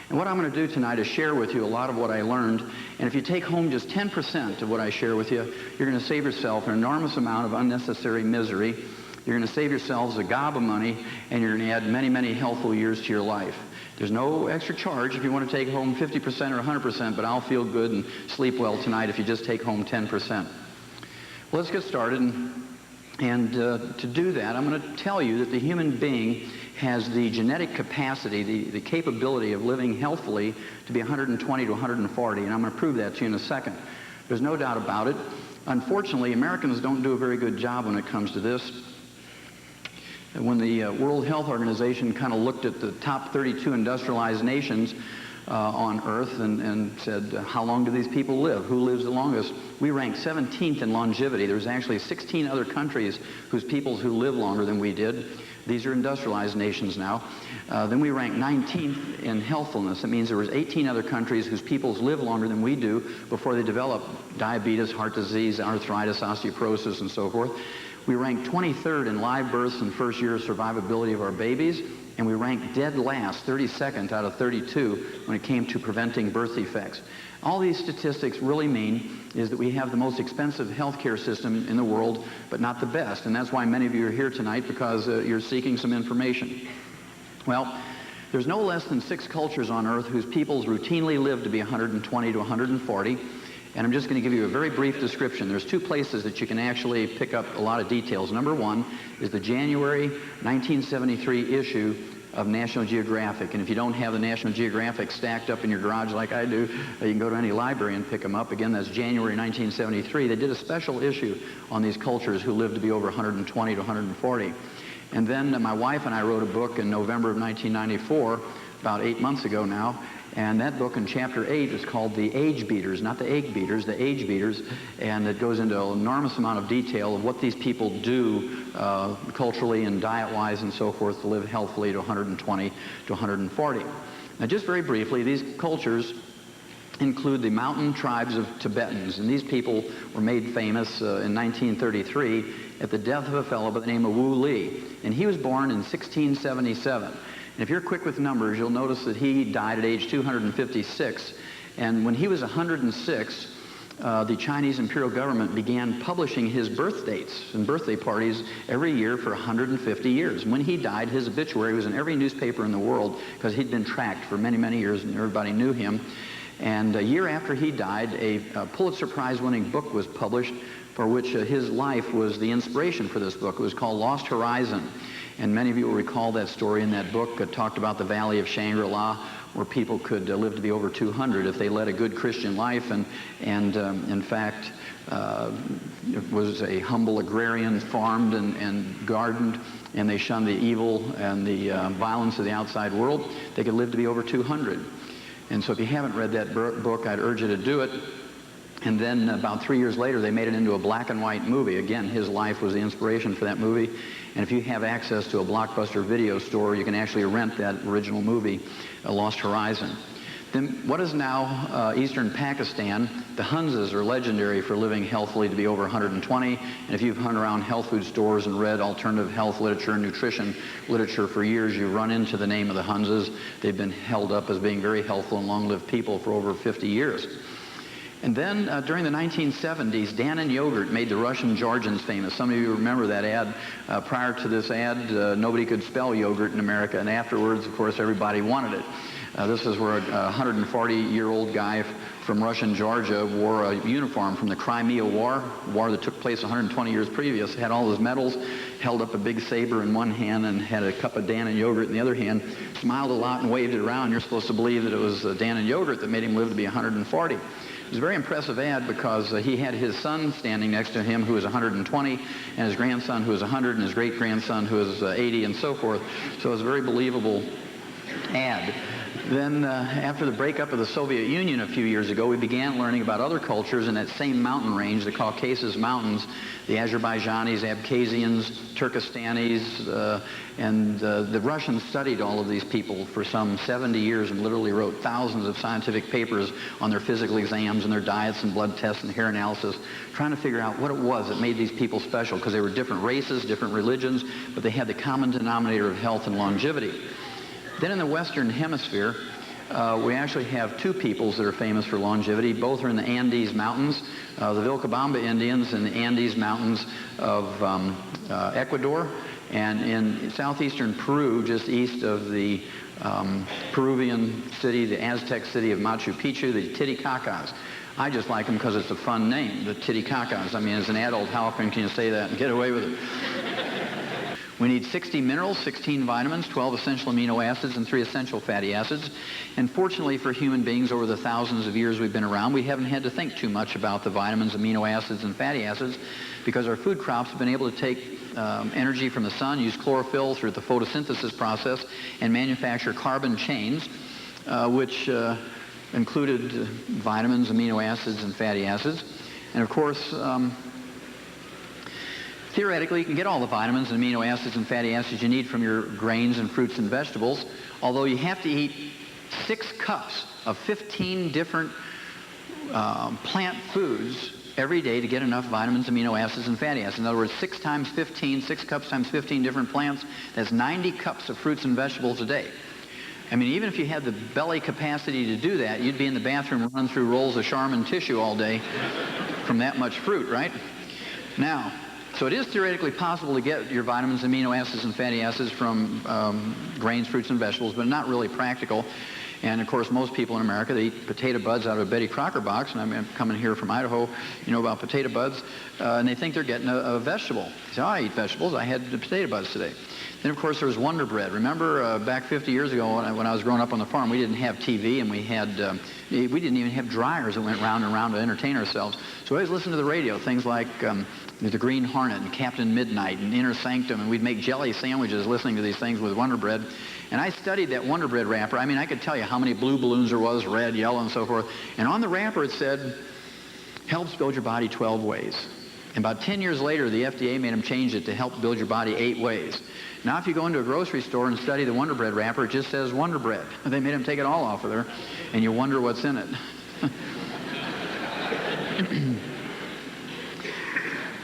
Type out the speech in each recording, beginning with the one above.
And what I'm going to do tonight is share with you a lot of what I learned. And if you take home just 10% of what I share with you, you're going to save yourself an enormous amount of unnecessary misery. You're going to save yourselves a gob of money, and you're going to add many, many healthful years to your life. There's no extra charge if you want to take home 50% or 100%, but I'll feel good and sleep well tonight if you just take home 10%. Well, let's get started. And to do that, I'm going to tell you that the human being has the genetic capacity, the capability of living healthfully to be 120 to 140, and I'm going to prove that to you in a second. There's no doubt about it. Unfortunately, Americans don't do a very good job when it comes to this. When the World Health Organization kind of looked at the top 32 industrialized nations on Earth and said, how long do these people live? Who lives the longest? We ranked 17th in longevity. There's actually 16 other countries whose peoples who live longer than we did. These are industrialized nations now. Then we ranked 19th in healthfulness. That means there was 18 other countries whose peoples live longer than we do before they develop diabetes, heart disease, arthritis, osteoporosis, and so forth. We ranked 23rd in live births and first year survivability of our babies, and we ranked dead last, 32nd out of 32, when it came to preventing birth defects. All these statistics really mean is that we have the most expensive healthcare system in the world, but not the best, and that's why many of you are here tonight, because you're seeking some information. Well, there's no less than 6 cultures on Earth whose peoples routinely live to be 120 to 140. And I'm just going to give you a very brief description. There's 2 places that you can actually pick up a lot of details. Number 1 is the January 1973 issue of National Geographic. And if you don't have the National Geographic stacked up in your garage like I do, you can go to any library and pick them up. Again, that's January 1973. They did a special issue on these cultures who lived to be over 120 to 140. And then my wife and I wrote a book in November of 1994, about 8 months ago now. And that book in chapter 8 is called The Age Beaters, not the Egg Beaters, the Age Beaters. And it goes into an enormous amount of detail of what these people do culturally and diet-wise and so forth to live healthfully to 120 to 140. Now, just very briefly, these cultures include the mountain tribes of Tibetans. And these people were made famous in 1933 at the death of a fellow by the name of Wu Li. And he was born in 1677. And if you're quick with numbers, you'll notice that he died at age 256. And when he was 106, the Chinese imperial government began publishing his birth dates and birthday parties every year for 150 years. And when he died, his obituary was in every newspaper in the world because he'd been tracked for many, many years and everybody knew him. And a year after he died, a Pulitzer Prize-winning book was published for which his life was the inspiration for this book. It was called Lost Horizon. And many of you will recall that story in that book. It talked about the Valley of Shangri-La, where people could live to be over 200 if they led a good Christian life and in fact, it was a humble agrarian, farmed and gardened, and they shunned the evil and the violence of the outside world. They could live to be over 200. And so if you haven't read that book, I'd urge you to do it. And then about 3 years later, they made it into a black and white movie. Again, his life was the inspiration for that movie. And if you have access to a Blockbuster video store, you can actually rent that original movie, Lost Horizon. Then what is now eastern Pakistan, the Hunzas are legendary for living healthily to be over 120. And if you've hung around health food stores and read alternative health literature and nutrition literature for years, you run into the name of the Hunzas. They've been held up as being very healthful and long-lived people for over 50 years. And then during the 1970s, Dannon Yogurt made the Russian Georgians famous. Some of you remember that ad. Prior to this ad, nobody could spell yogurt in America, and afterwards, of course, everybody wanted it. This is where a 140-year-old guy from Russian Georgia wore a uniform from the Crimea War, a war that took place 120 years previous, had all his medals, held up a big saber in one hand and had a cup of Dannon Yogurt in the other hand, smiled a lot and waved it around. You're supposed to believe that it was Dannon Yogurt that made him live to be 140. It was a very impressive ad because he had his son standing next to him who was 120, and his grandson who was 100, and his great-grandson who was 80, and so forth. So it was a very believable ad. Then after the breakup of the Soviet Union a few years ago, we began learning about other cultures in that same mountain range, the Caucasus Mountains, the Azerbaijanis, Abkhazians, Turkestanis, and the Russians studied all of these people for some 70 years and literally wrote thousands of scientific papers on their physical exams and their diets and blood tests and hair analysis, trying to figure out what it was that made these people special, because they were different races, different religions, but they had the common denominator of health and longevity. Then in the Western Hemisphere, We actually have two peoples that are famous for longevity. Both are in the Andes Mountains, the Vilcabamba Indians in the Andes Mountains of Ecuador, and in southeastern Peru, just east of the Peruvian city, the Aztec city of Machu Picchu, the Titicacas. I just like them because it's a fun name, the Titicacas. I mean, as an adult, how often can you say that and get away with it? We need 60 minerals, 16 vitamins, 12 essential amino acids, and 3 essential fatty acids. And fortunately for human beings, over the thousands of years we've been around, we haven't had to think too much about the vitamins, amino acids, and fatty acids because our food crops have been able to take energy from the sun, use chlorophyll through the photosynthesis process, and manufacture carbon chains, which included vitamins, amino acids, and fatty acids. And of course, theoretically, you can get all the vitamins and amino acids and fatty acids you need from your grains and fruits and vegetables, although you have to eat 6 cups of 15 different plant foods every day to get enough vitamins, amino acids, and fatty acids. In other words, 6 times 15, 6 cups times 15 different plants, that's 90 cups of fruits and vegetables a day. I mean, even if you had the belly capacity to do that, you'd be in the bathroom running through rolls of Charmin tissue all day from that much fruit, right? Now, so it is theoretically possible to get your vitamins, amino acids, and fatty acids from grains, fruits, and vegetables, but not really practical. And of course, most people in America, they eat potato buds out of a Betty Crocker box, and I'm coming here from Idaho, you know about potato buds, and they think they're getting a vegetable. They say, oh, I eat vegetables, I had the potato buds today. Then, of course, there was Wonder Bread. Remember back 50 years ago when I was growing up on the farm, we didn't have TV, and we didn't even have dryers that went round and round to entertain ourselves. So we always listened to the radio, things like the Green Hornet and Captain Midnight and Inner Sanctum, and we'd make jelly sandwiches listening to these things with Wonder Bread. And I studied that Wonder Bread wrapper. I mean, I could tell you how many blue balloons there was, red, yellow, and so forth. And on the wrapper it said, helps build your body 12 ways. And about 10 years later, the FDA made them change it to help build your body 8 ways. Now, if you go into a grocery store and study the Wonder Bread wrapper, it just says Wonder Bread. They made them take it all off of there, and you wonder what's in it.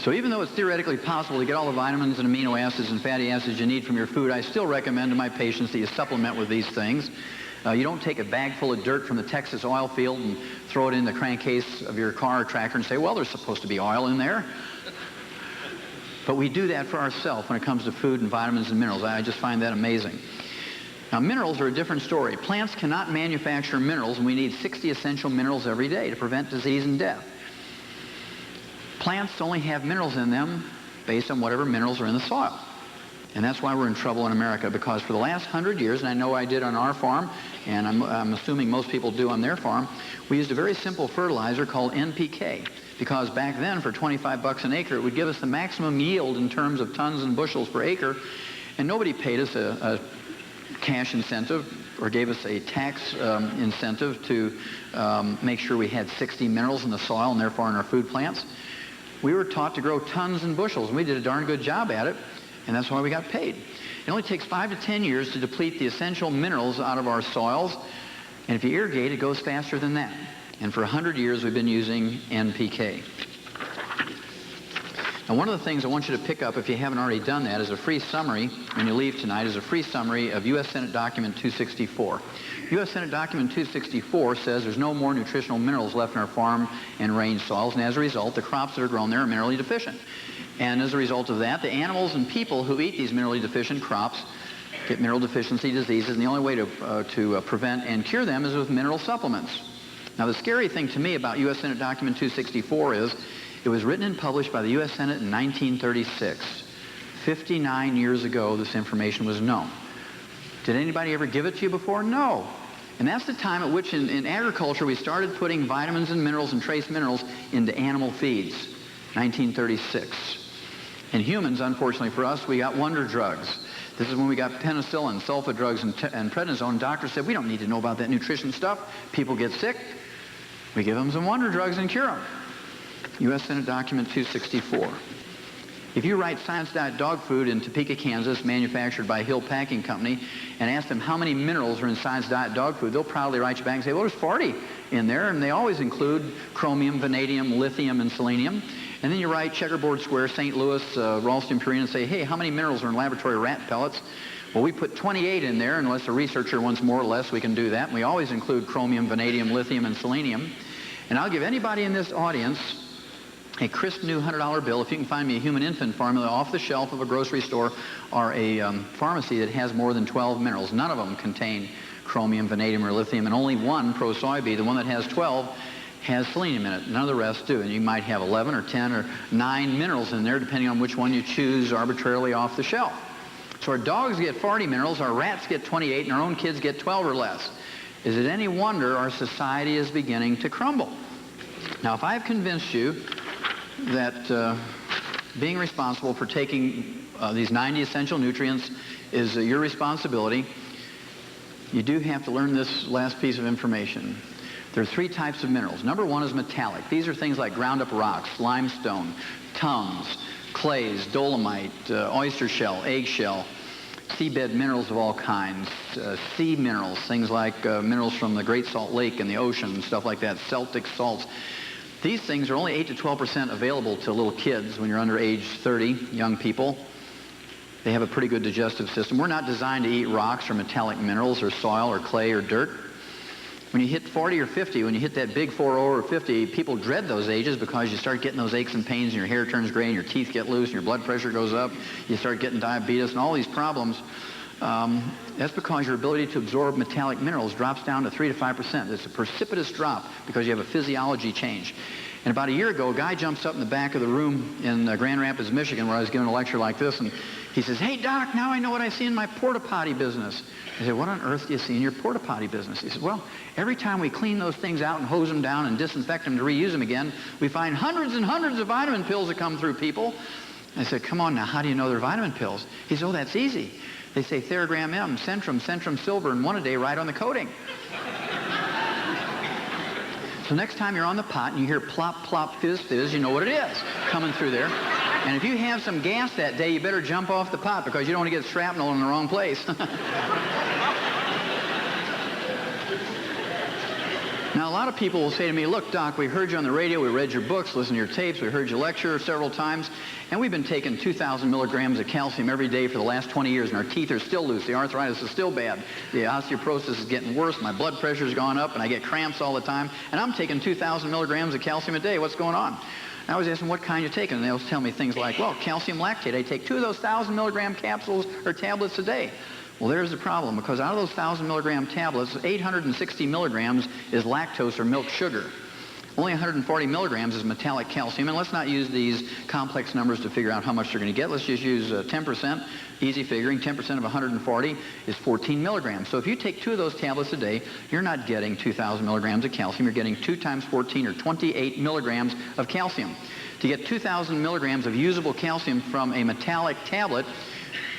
So even though it's theoretically possible to get all the vitamins and amino acids and fatty acids you need from your food, I still recommend to my patients that you supplement with these things. You don't take a bag full of dirt from the Texas oil field and throw it in the crankcase of your car or tractor and say, well, there's supposed to be oil in there. But we do that for ourselves when it comes to food and vitamins and minerals. I just find that amazing. Now, minerals are a different story. Plants cannot manufacture minerals, and we need 60 essential minerals every day to prevent disease and death. Plants only have minerals in them based on whatever minerals are in the soil. And that's why we're in trouble in America, because for the last 100 years, and I know I did on our farm, and I'm assuming most people do on their farm, we used a very simple fertilizer called NPK, because back then, for 25 bucks an acre, it would give us the maximum yield in terms of tons and bushels per acre, and nobody paid us a cash incentive or gave us a tax incentive to make sure we had 60 minerals in the soil and therefore in our food plants. We were taught to grow tons and bushels, and we did a darn good job at it, and that's why we got paid. It only takes 5 to 10 years to deplete the essential minerals out of our soils, and if you irrigate, it goes faster than that. And for 100 years, we've been using NPK. Now, one of the things I want you to pick up, if you haven't already done that, is a free summary, when you leave tonight, is a free summary of U.S. Senate Document 264. U.S. Senate Document 264 says there's no more nutritional minerals left in our farm and range soils, and as a result, the crops that are grown there are minerally deficient. And as a result of that, the animals and people who eat these minerally deficient crops get mineral deficiency diseases, and the only way to prevent and cure them is with mineral supplements. Now, the scary thing to me about U.S. Senate Document 264 is it was written and published by the U.S. Senate in 1936. 59 years ago, this information was known. Did anybody ever give it to you before? No. And that's the time at which in agriculture we started putting vitamins and minerals and trace minerals into animal feeds, 1936. In humans, unfortunately for us, we got wonder drugs. This is when we got penicillin, sulfa drugs, and prednisone. Doctors said, we don't need to know about that nutrition stuff. People get sick. We give them some wonder drugs and cure them. U.S. Senate Document 264. If you write Science Diet dog food in Topeka, Kansas, manufactured by Hill Packing Company, and ask them how many minerals are in Science Diet dog food, they'll proudly write you back and say, well, there's 40 in there, and they always include chromium, vanadium, lithium, and selenium. And then you write Checkerboard Square, St. Louis, Ralston Purina, and say, hey, how many minerals are in laboratory rat pellets? Well, we put 28 in there. Unless a researcher wants more or less, we can do that. And we always include chromium, vanadium, lithium, and selenium. And I'll give anybody in this audience a crisp new $100 bill if you can find me a human infant formula off the shelf of a grocery store or a pharmacy that has more than 12 minerals. None of them contain chromium, vanadium, or lithium, and only one, Pro-Soybe, the one that has 12, has selenium in it. None of the rest do. And you might have 11 or 10 or 9 minerals in there, depending on which one you choose arbitrarily off the shelf. So our dogs get 40 minerals, our rats get 28, and our own kids get 12 or less. Is it any wonder our society is beginning to crumble? Now, if I've convinced you that being responsible for taking these 90 essential nutrients is your responsibility, you do have to learn this last piece of information. There are 3 types of minerals. Number 1 is metallic. These are things like ground up rocks, limestone, tongues, clays, dolomite, oyster shell, eggshell, seabed minerals of all kinds, sea minerals, things like minerals from the Great Salt Lake and the ocean and stuff like that, Celtic salts. These things are only 8 to 12% available to little kids when you're under age 30, young people. They have a pretty good digestive system. We're not designed to eat rocks or metallic minerals or soil or clay or dirt. When you hit 40 or 50, when you hit that big 40 or 50, people dread those ages because you start getting those aches and pains and your hair turns gray and your teeth get loose and your blood pressure goes up. You start getting diabetes and all these problems. That's because your ability to absorb metallic minerals drops down to 3 to 5%. It's a precipitous drop because you have a physiology change. And about a year ago, a guy jumps up in the back of the room in Grand Rapids, Michigan, where I was giving a lecture like this, and he says, "Hey, Doc, now I know what I see in my porta potty business." I said, "What on earth do you see in your porta potty business?" He said, "Well, every time we clean those things out and hose them down and disinfect them to reuse them again, we find hundreds and hundreds of vitamin pills that come through people." I said, "Come on now, how do you know they're vitamin pills?" He said, "Oh, that's easy. They say Theragram M, Centrum, Centrum Silver, and one a day right on the coating." So next time you're on the pot and you hear plop, plop, fizz, fizz, you know what it is coming through there. And if you have some gas that day, you better jump off the pot because you don't want to get shrapnel in the wrong place. Now, a lot of people will say to me, "Look, Doc, we heard you on the radio, we read your books, listened to your tapes, we heard you lecture several times, and we've been taking 2,000 milligrams of calcium every day for the last 20 years, and our teeth are still loose, the arthritis is still bad, the osteoporosis is getting worse, my blood pressure's gone up, and I get cramps all the time, and I'm taking 2,000 milligrams of calcium a day. What's going on?" And I was asking, "What kind you taking?" And they always tell me things like, "Well, calcium lactate. I take 2 of those 1,000 milligram capsules or tablets a day." Well, there's the problem, because out of those 1,000 milligram tablets, 860 milligrams is lactose or milk sugar. Only 140 milligrams is metallic calcium, and let's not use these complex numbers to figure out how much they're going to get. Let's just use 10%, easy figuring. 10% of 140 is 14 milligrams. So if you take 2 of those tablets a day, you're not getting 2,000 milligrams of calcium. You're getting 2 times 14 or 28 milligrams of calcium. To get 2,000 milligrams of usable calcium from a metallic tablet,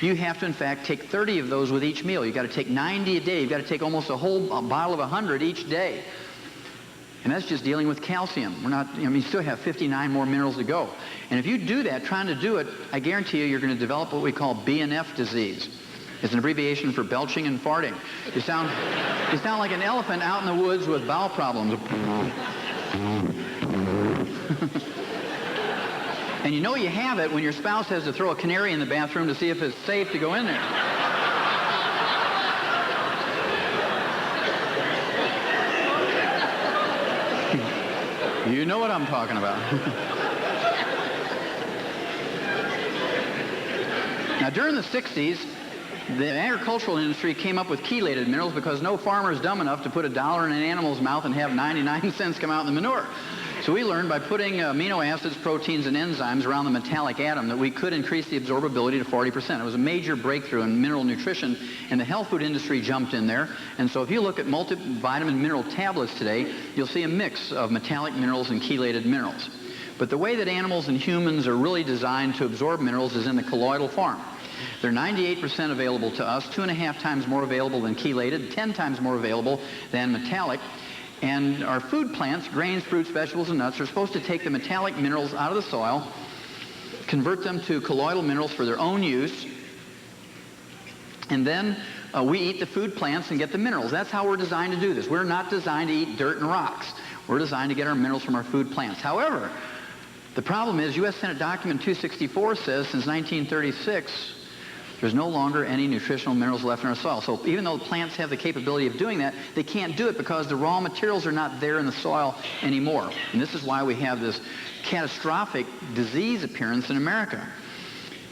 you have to, in fact, take 30 of those with each meal. You've got to take 90 a day. You've got to take almost a whole bottle of 100 each day. And that's just dealing with calcium. You still have 59 more minerals to go. And if you do that, trying to do it, I guarantee you're going to develop what we call BNF disease. It's an abbreviation for belching and farting. You sound like an elephant out in the woods with bowel problems. And you know you have it when your spouse has to throw a canary in the bathroom to see if it's safe to go in there. You know what I'm talking about. Now, during the 60s, the agricultural industry came up with chelated minerals because no farmer is dumb enough to put $1 in an animal's mouth and have 99 cents come out in the manure. So we learned by putting amino acids, proteins, and enzymes around the metallic atom that we could increase the absorbability to 40%. It was a major breakthrough in mineral nutrition, and the health food industry jumped in there. And so if you look at multivitamin mineral tablets today, you'll see a mix of metallic minerals and chelated minerals. But the way that animals and humans are really designed to absorb minerals is in the colloidal form. They're 98% available to us, 2.5 times more available than chelated, 10 times more available than metallic. And our food plants, grains, fruits, vegetables, and nuts, are supposed to take the metallic minerals out of the soil, convert them to colloidal minerals for their own use, and then we eat the food plants and get the minerals. That's how we're designed to do this. We're not designed to eat dirt and rocks. We're designed to get our minerals from our food plants. However, the problem is U.S. Senate Document 264 says since 1936, There's no longer any nutritional minerals left in our soil. So even though plants have the capability of doing that, they can't do it because the raw materials are not there in the soil anymore. And this is why we have this catastrophic disease appearance in America.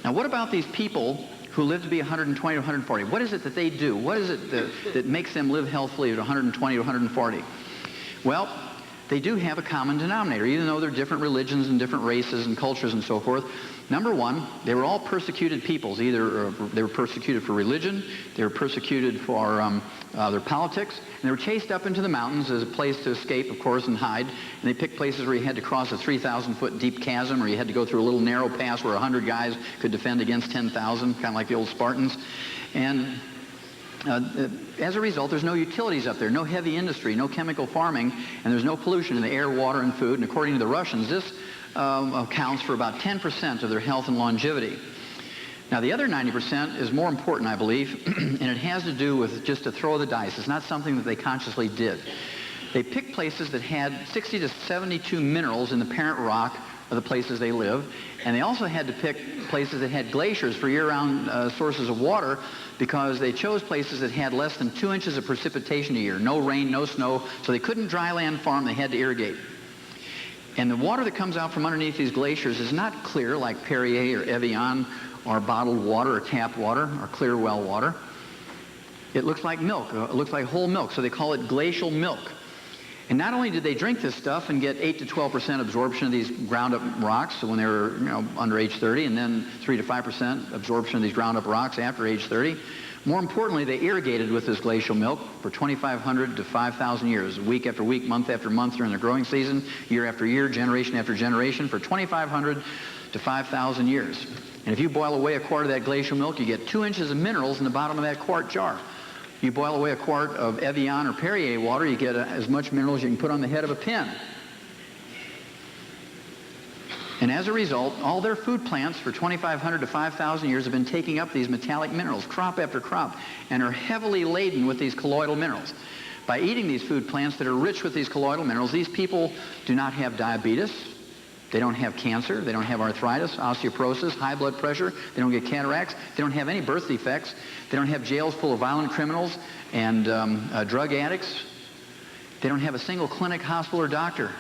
Now, what about these people who live to be 120 to 140? What is it that they do? What is it that makes them live healthily at 120 to 140? Well, they do have a common denominator, even though they're different religions and different races and cultures and so forth. Number one, they were all persecuted peoples. Either they were persecuted for religion, they were persecuted for their politics, and they were chased up into the mountains as a place to escape, of course, and hide. And they picked places where you had to cross a 3,000-foot deep chasm, or you had to go through a little narrow pass where 100 guys could defend against 10,000, kind of like the old Spartans. And as a result, there's no utilities up there, no heavy industry, no chemical farming, and there's no pollution in the air, water, and food. And according to the Russians, this accounts for about 10% of their health and longevity. Now, the other 90% is more important, I believe, and it has to do with just a throw of the dice. It's not something that they consciously did. They picked places that had 60 to 72 minerals in the parent rock of the places they live, and they also had to pick places that had glaciers for year-round sources of water, because they chose places that had less than 2 inches of precipitation a year. No rain, no snow, so they couldn't dry land farm, they had to irrigate. And the water that comes out from underneath these glaciers is not clear like Perrier or Evian or bottled water or tap water or clear well water. It looks like milk, it looks like whole milk, so they call it glacial milk. And not only did they drink this stuff and get 8 to 12% absorption of these ground-up rocks when they were under age 30, and then 3 to 5% absorption of these ground-up rocks after age 30, more importantly, they irrigated with this glacial milk for 2,500 to 5,000 years, week after week, month after month during the growing season, year after year, generation after generation, for 2,500 to 5,000 years. And if you boil away a quart of that glacial milk, you get 2 inches of minerals in the bottom of that quart jar. You boil away a quart of Evian or Perrier water, you get as much minerals as you can put on the head of a pin. And as a result, all their food plants for 2,500 to 5,000 years have been taking up these metallic minerals, crop after crop, and are heavily laden with these colloidal minerals. By eating these food plants that are rich with these colloidal minerals, these people do not have diabetes, they don't have cancer, they don't have arthritis, osteoporosis, high blood pressure, they don't get cataracts, they don't have any birth defects, they don't have jails full of violent criminals and drug addicts. They don't have a single clinic, hospital, or doctor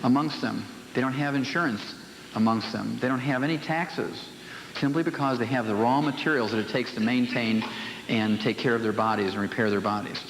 amongst them. They don't have insurance amongst them. They don't have any taxes, simply because they have the raw materials that it takes to maintain and take care of their bodies and repair their bodies.